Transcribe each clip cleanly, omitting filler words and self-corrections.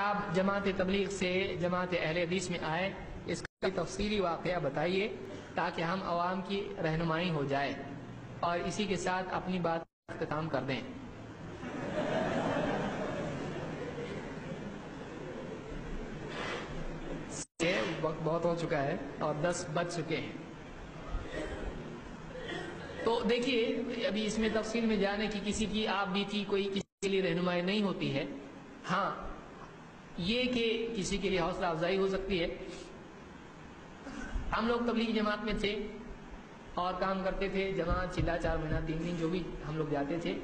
آپ جماعت تبلیغ سے جماعت اہل حدیث میں آئے، اس کا تفصیلی واقعہ بتائیے تاکہ ہم عوام کی رہنمائی ہو جائے، اور اسی کے ساتھ اپنی بات کا اختتام کر دیں۔ وقت بہت ہو چکا ہے اور 10 بج چکے ہیں، تو دیکھیے ابھی اس میں تفصیل میں جانے کی کسی کی آپ بھی کی کوئی کسی کے لیے رہنمائی نہیں ہوتی ہے۔ ہاں یہ کہ کسی کے لیے حوصلہ افزائی ہو سکتی ہے۔ ہم لوگ تبلیغ جماعت میں تھے اور کام کرتے تھے، جماعت چلا 4 مہینہ 3 دن جو بھی ہم لوگ جاتے تھے،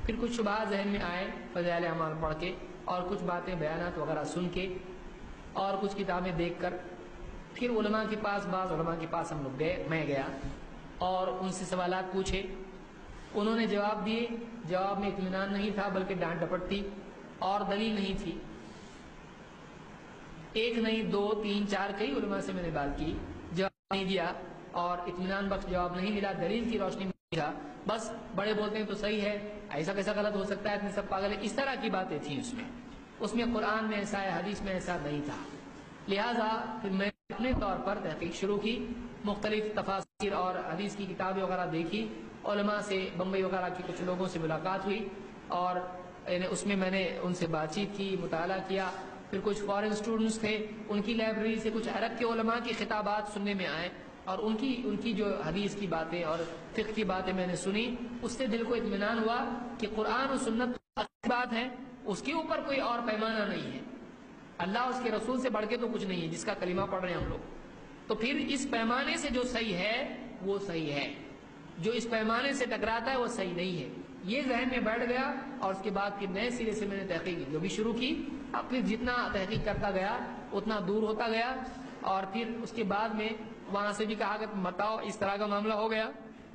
پھر کچھ شبہات ذہن میں آئے فضائل اعمال پڑھ کے اور کچھ باتیں بیانات وغیرہ سن کے اور کچھ کتابیں دیکھ کر، پھر علماء کے پاس بعض علماء کے پاس ہم لوگ گئے، میں گیا اور ان سے سوالات پوچھے، انہوں نے جواب دیے، جواب میں اطمینان نہیں تھا بلکہ ڈانٹ ڈپٹ تھی اور دلیل نہیں تھی۔ ایک نہیں 2 3 4 کئی علماء سے میں نے بات کی، جواب نہیں دیا اور اطمینان بخش جواب نہیں ملا، دلیل کی روشنی میں ملا، بس بڑے بولتے ہیں تو صحیح ہے، ایسا کیسا غلط ہو سکتا ہے، اتنے سب پاگل ہے، اس طرح کی باتیں تھیں اس میں قرآن میں ایسا ہے، حدیث میں ایسا نہیں تھا۔ لہٰذا پھر میں اپنے طور پر تحقیق شروع کی، مختلف تفاسیر اور حدیث کی کتابیں وغیرہ دیکھی، علماء سے بمبئی وغیرہ کے کچھ لوگوں سے ملاقات ہوئی اور اس میں میں نے ان سے بات چیت کی، مطالعہ کیا، پھر کچھ فارن اسٹوڈنٹس تھے، ان کی لائبریری سے کچھ عرب کے علماء کی خطابات سننے میں آئے اور ان کی جو حدیث کی باتیں اور فقہ کی باتیں میں نے سنی، اس سے دل کو اطمینان ہوا کہ قرآن و سنت کی بات ہے، اس کے اوپر کوئی اور پیمانہ نہیں ہے، اللہ اس کے رسول سے بڑھ کے تو کچھ نہیں ہے جس کا کلمہ پڑھ رہے ہیں ہم لوگ، تو پھر اس پیمانے سے جو صحیح ہے وہ صحیح ہے، جو اس پیمانے سے ٹکراتا ہے وہ صحیح نہیں ہے، یہ ذہن میں بیٹھ گیا اور اس کے بعد پھر نئے سرے سے میں نے تحقیق جو بھی شروع کی، اب پھر جتنا تحقیق کرتا گیا اتنا دور ہوتا گیا، اور پھر اس کے بعد میں وہاں سے بھی کہا کہ بتاؤ اس طرح کا معاملہ ہو گیا،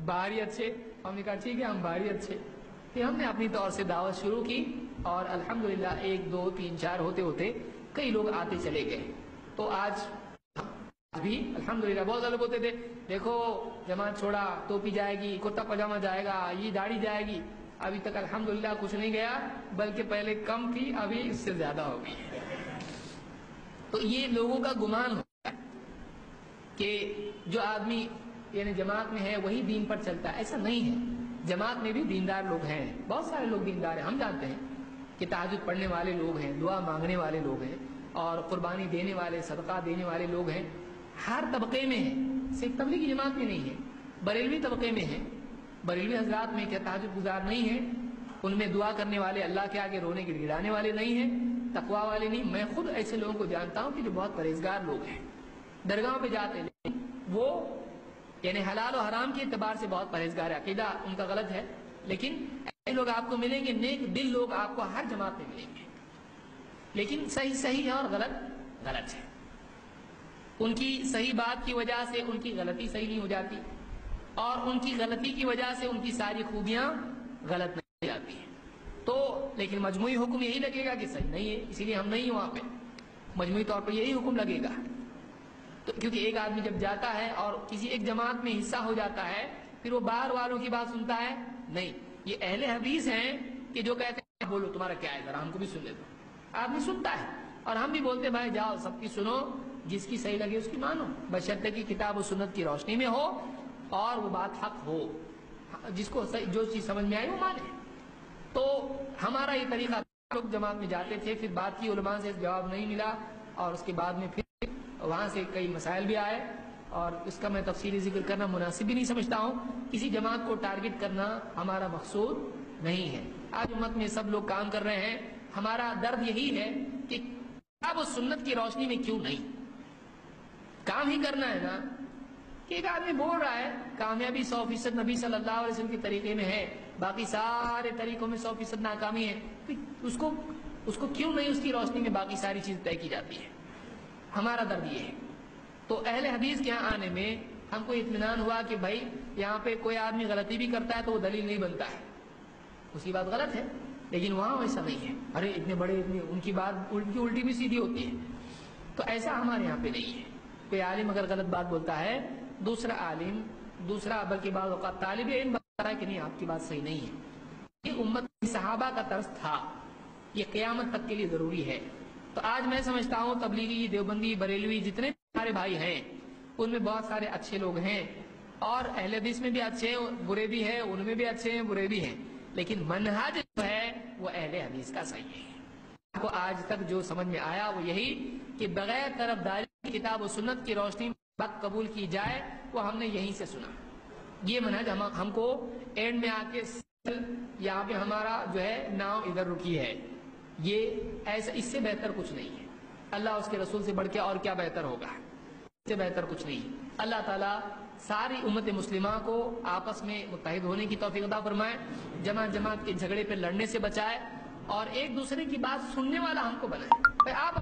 باہری اچھے، ہم نے کہا ٹھیک ہے ہم باہری اچھے، پھر ہم نے اپنی طور سے دعوت شروع کی اور الحمدللہ 1 2 3 4 ہوتے ہوتے کئی لوگ آتے چلے گئے، تو آج بھی الحمدللہ بہت زیادہ بولتے تھے دیکھو جماعت چھوڑا، ٹوپی جائے گی، کرتا پاجامہ جائے گا، یہ داڑھی جائے گی، ابھی تک الحمدللہ کچھ نہیں گیا، بلکہ پہلے کم تھی ابھی اس سے زیادہ ہوگی۔ تو یہ لوگوں کا گمان ہوتا ہے کہ جو آدمی یعنی جماعت میں ہے وہی دین پر چلتا ہے، ایسا نہیں ہے، جماعت میں بھی دیندار لوگ ہیں، بہت سارے لوگ دیندار ہیں، ہم جانتے ہیں کہ تہجد پڑھنے والے لوگ ہیں، دعا مانگنے والے لوگ ہیں اور قربانی دینے والے، صدقہ دینے والے لوگ ہیں، ہر طبقے میں ہیں، صرف تبلیغی جماعت میں نہیں ہے، بریلوی طبقے میں ہیں، بریلوی حضرات میں کیا تہجد گزار نہیں ہیں، ان میں دعا کرنے والے، اللہ کے آگے رونے کے گڑانے والے نہیں ہیں، تقویٰ والے نہیں، میں خود ایسے لوگوں کو جانتا ہوں کہ جو بہت پرہیزگار لوگ ہیں، درگاہوں پہ جاتے ہیں وہ یعنی حلال و حرام کے اعتبار سے بہت پرہیزگار ہے، عقیدہ ان کا غلط ہے، لیکن ایسے لوگ آپ کو ملیں گے، نیک دل لوگ آپ کو ہر جماعت میں ملیں گے، لیکن صحیح صحیح ہے اور غلط غلط ہے، ان کی صحیح بات کی وجہ سے ان کی غلطی صحیح نہیں ہو جاتی اور ان کی غلطی کی وجہ سے ان کی ساری خوبیاں غلط نہیں ہو جاتی ہیں، تو لیکن مجموعی حکم یہی لگے گا کہ صحیح نہیں ہے، اسی لیے ہم نہیں ہیں وہاں پہ، مجموعی طور پر یہی حکم لگے گا، تو کیونکہ ایک آدمی جب جاتا ہے اور کسی ایک جماعت میں حصہ ہو جاتا ہے پھر وہ باہر والوں کی بات سنتا ہے نہیں، یہ اہل حدیث ہیں کہ جو کہتے ہیں بولو تمہارا کیا ہے ذرا ہم کو بھی سن لے دو، آدمی سنتا ہے اور ہم بھی بولتے ہیں بھائی جاؤ سب کی سنو، جس کی صحیح لگے اس کی مانو، بشرطے کی کتاب و سنت کی روشنی میں ہو اور وہ بات حق ہو، جس کو جو چیز سمجھ میں آئی وہ مانے، تو ہمارا یہ طریقہ، لوگ جماعت میں جاتے تھے، پھر بات کی علماء سے جواب نہیں ملا اور اس کے بعد میں پھر وہاں سے کئی مسائل بھی آئے اور اس کا میں تفصیلی ذکر کرنا مناسب بھی نہیں سمجھتا ہوں، کسی جماعت کو ٹارگٹ کرنا ہمارا مقصود نہیں ہے، آج امت میں سب لوگ کام کر رہے ہیں، ہمارا درد یہی ہے کہ کتاب و سنت کی روشنی میں کیوں نہیں، کام ہی کرنا ہے نا، کہ ایک آدمی بول رہا ہے کامیابی 100% نبی صلی اللہ علیہ وسلم کے طریقے میں ہے، باقی سارے طریقوں میں 100% ناکامی ہے، اس کو کیوں نہیں اس کی روشنی میں باقی ساری چیز طے کی جاتی ہے، ہمارا درد یہ ہے، تو اہل حدیث کے یہاں آنے میں ہم کو اطمینان ہوا کہ بھائی یہاں پہ کوئی آدمی غلطی بھی کرتا ہے تو وہ دلیل نہیں بنتا ہے، اس کی بات غلط ہے، لیکن وہاں ویسا نہیں ہے، ارے اتنے بڑے ان کی بات الٹی بھی سیدھی ہوتی ہے، تو ایسا ہمارے یہاں پہ نہیں ہے، کوئی عالم اگر غلط بات بولتا ہے دوسرا عالم دوسرا بلکہ بعض اوقات طالب علم بتا رہا ہے کہ نہیں آپ کی بات صحیح نہیں ہے، یہ امت صحابہ کا طرز تھا، یہ قیامت تک کے لیے ضروری ہے، تو آج میں سمجھتا ہوں تبلیغی، دیوبندی، بریلوی جتنے ہمارے بھائی ہیں ان میں بہت سارے اچھے لوگ ہیں، اور اہل حدیث میں بھی اچھے ہیں، برے بھی ہیں، ان میں بھی اچھے ہیں، برے بھی ہیں، لیکن منہج جو ہے وہ اہل حدیث کا صحیح ہے۔ آپ کو آج تک جو سمجھ میں آیا وہ یہی کہ بغیر طرفداری کی کتاب و سنت کی روشنی میں بات قبول کی جائے، وہ ہم نے یہیں سے سنا۔ یہ منہج ہم کو اینڈ میں آ کے یہاں پہ ہمارا جو ہے ناؤ ادھر رکی ہے، یہ ایسا، اس سے بہتر کچھ نہیں ہے۔ اللہ اس کے رسول سے بڑھ کے اور کیا بہتر ہوگا، اس سے بہتر کچھ نہیں۔ اللہ تعالیٰ ساری امت مسلمہ کو آپس میں متحد ہونے کی توفیق عطا فرمائے، جماعت کے جھگڑے پہ لڑنے سے بچائے، اور ایک دوسرے کی بات سننے والا ہم کو بنائے۔ آپ